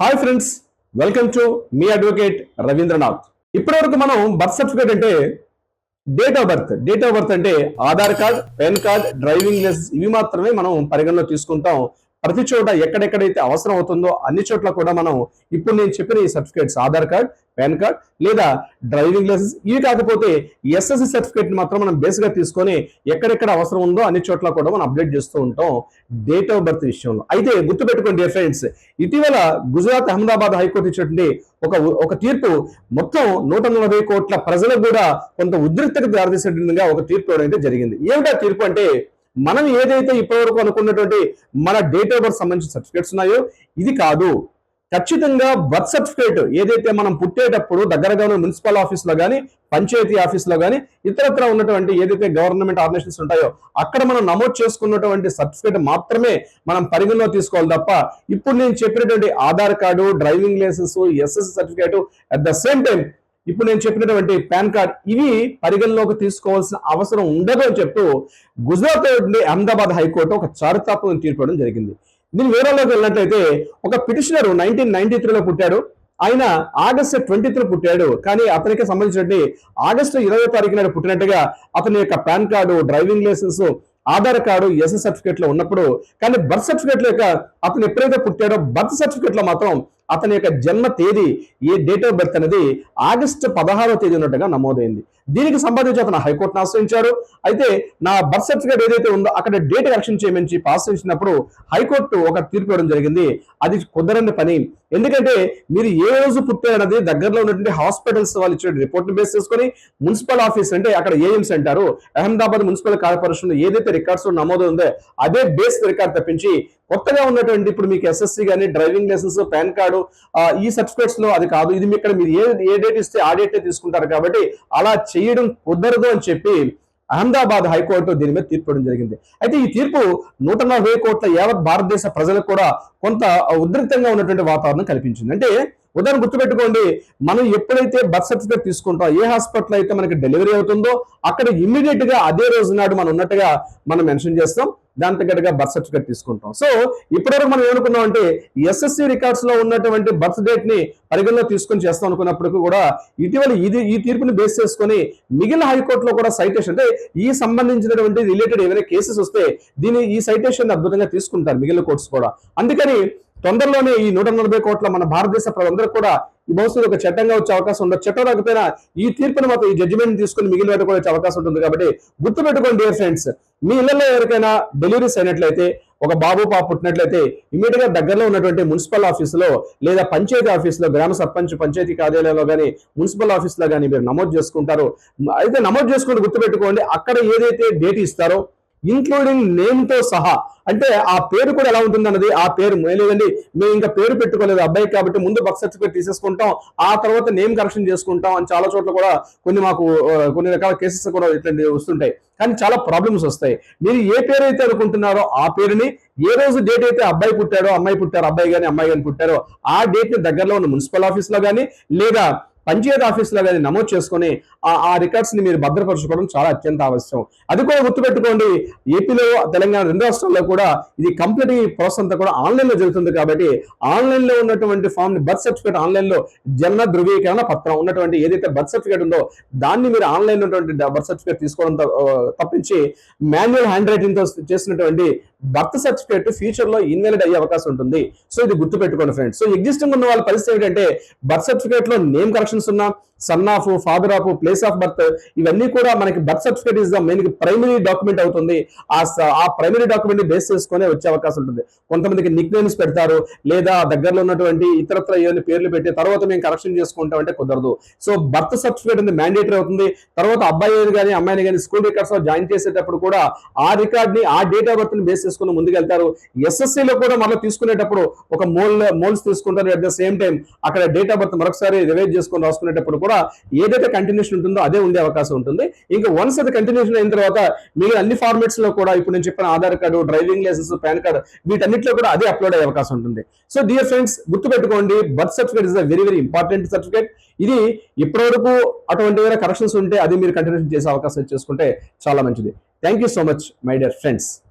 Hi friends, welcome to మీ advocate Ravindranath. ఇప్పటివరకు మనం బర్త్ సర్టిఫికేట్ అంటే డేట్ ఆఫ్ బర్త్ అంటే Aadhaar card, PAN card, driving licence ఇవి మాత్రమే మనం పరిగణలో తీసుకుంటాం. ప్రతి చోట ఎక్కడెక్కడైతే అవసరం అవుతుందో అన్ని చోట్ల కూడా మనం ఇప్పుడు నేను చెప్పిన ఈ certificates Aadhaar card, PAN card లేదా డ్రైవింగ్ లైసెన్స్ ఇవి కాకపోతే ఎస్ఎస్సి సర్టిఫికేట్ మాత్రం మనం బేస్గా తీసుకొని ఎక్కడెక్కడ అవసరం ఉందో అన్ని చోట్ల కూడా మనం అప్డేట్ చేస్తూ ఉంటాం డేట్ ఆఫ్ బర్త్ విషయంలో. అయితే గుర్తుపెట్టుకోండి ఫ్రెండ్స్, ఇటీవల గుజరాత్ అహ్మదాబాద్ హైకోర్టు ఇచ్చినటువంటి ఒక ఒక తీర్పు మొత్తం 140 కోట్ల ప్రజలకు కూడా కొంత ఉద్రిక్తతకు దారితీసేటట్టుగా ఒక తీర్పు అయితే జరిగింది. ఏమిటా తీర్పు అంటే, మనం ఏదైతే ఇప్పటివరకు అనుకున్నటువంటి మన డేట్ ఆఫ్ బర్త్ సంబంధించిన సర్టిఫికేట్స్ ఉన్నాయో ఇది కాదు, ఖచ్చితంగా బర్త్ సర్టిఫికేట్ ఏదైతే మనం పుట్టేటప్పుడు దగ్గరగా ఉన్న మున్సిపల్ ఆఫీస్లో కానీ, పంచాయతీ ఆఫీస్లో కానీ, ఇతరత్ర ఉన్నటువంటి ఏదైతే గవర్నమెంట్ ఆర్గనైజేషన్స్ ఉంటాయో అక్కడ మనం నమోదు చేసుకున్నటువంటి సర్టిఫికేట్ మాత్రమే మనం పరిగణలో తీసుకోవాలి తప్ప ఇప్పుడు నేను చెప్పినటువంటి Aadhaar card, driving licence, SSC certificate at the same time ఇప్పుడు నేను చెప్పినటువంటి పాన్ కార్డ్ ఇవి పరిగణలోకి తీసుకోవాల్సిన అవసరం ఉండదు అని చెప్తూ గుజరాత్ నుండి అహ్మదాబాద్ హైకోర్టు ఒక చారిత్రాత్మక తీర్పు ఇవ్వడం జరిగింది. దీని వివరాల్లోకి వెళ్ళినట్లయితే, ఒక పిటిషనర్ 1993లో పుట్టాడు. ఆయన ఆగస్టు 23 పుట్టాడు. కానీ అతనికి సంబంధించినట్టు ఆగస్టు 20 తారీఖు నాడు పుట్టినట్టుగా అతని యొక్క PAN card, driving licence, Aadhaar card, SS certificate లో ఉన్నప్పుడు, కానీ బర్త్ సర్టిఫికేట్ లో అతను ఎప్పుడైతే పుట్టాడో బర్త్ సర్టిఫికేట్ లో మాత్రం అతని యొక్క జన్మ తేదీ ఏ డేట్ ఆఫ్ బర్త్ అనేది ఆగస్టు 16వ తేదీ ఉన్నట్టుగా నమోదైంది. దీనికి సంబంధించి అతను హైకోర్టును ఆశ్రయించాడు. అయితే నా బర్త్ సర్టిఫికేట్ ఏదైతే ఉందో అక్కడ డేట్ కరెక్షన్ చేయమని ఆశ్రయించినప్పుడు హైకోర్టు ఒక తీర్పు ఇవ్వడం జరిగింది. అది కుదరని పని. ఎందుకంటే మీరు ఏ రోజు పుట్టారన్నది దగ్గరలో ఉన్నటువంటి హాస్పిటల్స్ వాళ్ళు ఇచ్చిన రిపోర్ట్ని బేస్ చేసుకొని మున్సిపల్ ఆఫీస్ అంటే అక్కడ ఏఎంస్ అంటారు, అహ్మదాబాద్ మున్సిపల్ కార్పొరేషన్ ఏదైతే రికార్డ్స్ నమోదు ఉందో అదే బేస్ రికార్డ్ తప్పించి కొత్తగా ఉన్నటువంటి ఇప్పుడు మీకు ఎస్ఎస్సి కానీ, డ్రైవింగ్ లైసెన్స్, పాన్ కార్డు ఈ సర్టిఫికేట్స్ లో అది కాదు. ఇది ఇక్కడ మీరు ఏ డేట్ ఇస్తే ఆ డేటే తీసుకుంటారు కాబట్టి అలా చేయడం కుదరదు అని చెప్పి అహ్మదాబాద్ హైకోర్టు దీని మీద తీర్పు ఇవ్వడం జరిగింది. అయితే ఈ తీర్పు 140 కోట్ల యావత్ భారతదేశ ప్రజలకు కూడా కొంత ఉద్రిక్తంగా ఉన్నటువంటి వాతావరణం కల్పించింది. అంటే ఉదాహరణ గుర్తుపెట్టుకోండి, మనం ఎప్పుడైతే బర్త్ సర్టిఫికేట్ తీసుకుంటాం, ఏ హాస్పిటల్ అయితే మనకి డెలివరీ అవుతుందో అక్కడ ఇమ్మీడియట్ గా అదే రోజు నాడు మనం ఉన్నట్టుగా మనం మెన్షన్ చేస్తాం, దాని తగ్గట్టుగా బర్త్ సర్టిఫికేట్ తీసుకుంటాం. సో ఇప్పటివరకు మనం ఏమనుకున్నాం అంటే ఎస్ఎస్సి రికార్డ్స్ లో ఉన్నటువంటి బర్త్ డేట్ ని పరిగణలో తీసుకొని చేస్తాం అనుకున్నప్పటికీ కూడా ఇటీవల ఈ తీర్పుని బేస్ చేసుకొని మిగిలిన హైకోర్టులో కూడా సైటేషన్ అంటే ఈ సంబంధించినటువంటి రిలేటెడ్ ఏమైనా కేసెస్ వస్తే ఈ సైటేషన్ అద్భుతంగా తీసుకుంటారు మిగిలిన కోర్ట్స్ కూడా. అందుకని తొందరలోనే ఈ 140 కోట్ల మన భారతదేశ ప్రజలందరూ కూడా ఈ భవిష్యత్తు ఒక చట్టంగా వచ్చే అవకాశం ఉండదు. చట్టం రాకపోయినా ఈ తీర్పుని మాత్రం ఈ జడ్జిమెంట్ తీసుకుని మిగిలిన వాటి కూడా వచ్చే అవకాశం ఉంటుంది. కాబట్టి గుర్తుపెట్టుకోండి డియర్ ఫ్రెండ్స్, మీ ఇళ్లలో ఎవరికైనా డెలివరీస్ అయినట్లయితే, ఒక బాబు పాప పుట్టినట్లయితే ఇమీడియట్ గా దగ్గరలో ఉన్నటువంటి మున్సిపల్ ఆఫీసులో లేదా పంచాయతీ ఆఫీసులో, గ్రామ సర్పంచ్ పంచాయతీ కార్యాలయంలో కానీ, మున్సిపల్ ఆఫీసులో కానీ మీరు నమోదు చేసుకుంటారు. అయితే నమోదు చేసుకుంటే గుర్తుపెట్టుకోండి, అక్కడ ఏదైతే డేట్ ఇస్తారో ఇంక్లూడింగ్ నేమ్ తో సహా, అంటే ఆ పేరు కూడా ఎలా ఉంటుంది అన్నది, ఆ పేరు లేదండి మేము ఇంకా పేరు పెట్టుకోలేదు అబ్బాయి కాబట్టి ముందు బర్త్ సర్టిఫికేట్ తీసేసుకుంటాం, ఆ తర్వాత నేమ్ కరెక్షన్ చేసుకుంటాం అని చాలా చోట్ల కూడా కొన్ని రకాల కేసెస్ కూడా ఇట్లాంటివి వస్తుంటాయి. కానీ చాలా ప్రాబ్లమ్స్ వస్తాయి. మీరు ఏ పేరు అయితే అనుకుంటున్నారో ఆ పేరుని, ఏ రోజు డేట్ అయితే అబ్బాయి పుట్టారో, అమ్మాయి పుట్టారో, అబ్బాయి కానీ అమ్మాయి కానీ పుట్టారో ఆ డేట్ ని దగ్గరలో ఉన్న మున్సిపల్ ఆఫీస్ లో కానీ లేదా పంచాయతీ ఆఫీసులో కానీ నమోదు చేసుకొని ఆ రికార్డ్స్ ని మీరు భద్రపరచుకోవడం చాలా అత్యంత అవసరం. అది కూడా గుర్తుపెట్టుకోండి, ఏపీలో, తెలంగాణ రెండు రాష్ట్రాల్లో కూడా ఇది కంప్లీట్ ఈ ప్రాసెస్ అంతా కూడా ఆన్లైన్ లో జరుగుతుంది. కాబట్టి ఆన్లైన్ లో ఉన్నటువంటి ఫామ్ ని బర్త్ సర్టిఫికేట్ ఆన్లైన్ లో జన్మ ధృవీకరణ పత్రం ఉన్నటువంటి ఏదైతే బర్త్ సర్టిఫికేట్ ఉందో దాన్ని మీరు ఆన్లైన్ లో బర్త్ సర్టిఫికేట్ తీసుకోవడం తప్పించి మాన్యువల్ హ్యాండ్ రైటింగ్ తో చేసినటువంటి బర్త్ సర్టిఫికేట్ ఫ్యూచర్ లో ఇన్వాలిడ్ అయ్యే అవకాశం ఉంటుంది. సో ఇది గుర్తుపెట్టుకోండి ఫ్రెండ్స్. సో ఎగ్జిస్టింగ్ ఉన్న వాళ్ళ పరిస్థితి ఏంటంటే బర్త్ సర్టిఫికేట్ లో నేమ్ కరెక్షన్ ఉన్నా, son of, father of, place of birth ఇవన్నీ కూడా మనకి birth certificate is the main primary document అవుతుంది. ఆ ప్రైమరీ డాక్యుమెంట్ బేస్ చేసుకునే వచ్చే అవకాశం ఉంటుంది. కొంతమందికి నిక్ నేమ్స్ పెడతారు, లేదా దగ్గరలో ఉన్నటువంటి ఇతరత్ర ఏమైనా పేర్లు పెట్టి తర్వాత మేము కరెక్షన్ చేసుకుంటాం అంటే కుదరదు. సో బర్త్ సర్టిఫికేట్ అనేది మ్యాండేటరీ అవుతుంది. తర్వాత అబ్బాయి కానీ అమ్మాయిని కానీ స్కూల్ రికార్డ్స్ లో జాయిన్ చేసేటప్పుడు కూడా ఆ రికార్డ్ ని, ఆ డేట్ ఆఫ్ బర్త్ ని బేస్ చేసుకుని ముందుకెళ్తారు. ఎస్ఎస్సీలో కూడా మనం తీసుకునేటప్పుడు ఒక మోల్స్ తీసుకుంటారు. అట్ ద సేమ్ టైం అక్కడ డేట్ ఆఫ్ బర్త్ మరొకసారి రివైజ్ చేసుకుని రాసుకునేటప్పుడు కూడా ఏదైతే కంటిన్యూషన్ ఉంటుందో అదే ఉండే అవకాశం ఉంటుంది. ఇంకా వన్స్ అది కంటిన్యూషన్ అయిన తర్వాత మీరు అన్ని ఫార్మాట్స్ లో కూడా ఇప్పుడు నేను చెప్పిన Aadhaar card, driving licence, PAN card వీటన్నిటిలో కూడా అదే అప్లోడ్ అయ్యే అవకాశం ఉంటుంది. సో డియర్ ఫ్రెండ్స్, గుర్తుపెట్టుకోండి, birth certificate is a very very important certificate. ఇది ఇప్పటివరకు అటువంటి ఏమైనా కరెక్షన్స్ ఉంటే అది మీరు కంటిన్యూషన్ చేసే అవకాశం చేసుకుంటే చాలా మంచిది. Thank you so much my dear friends.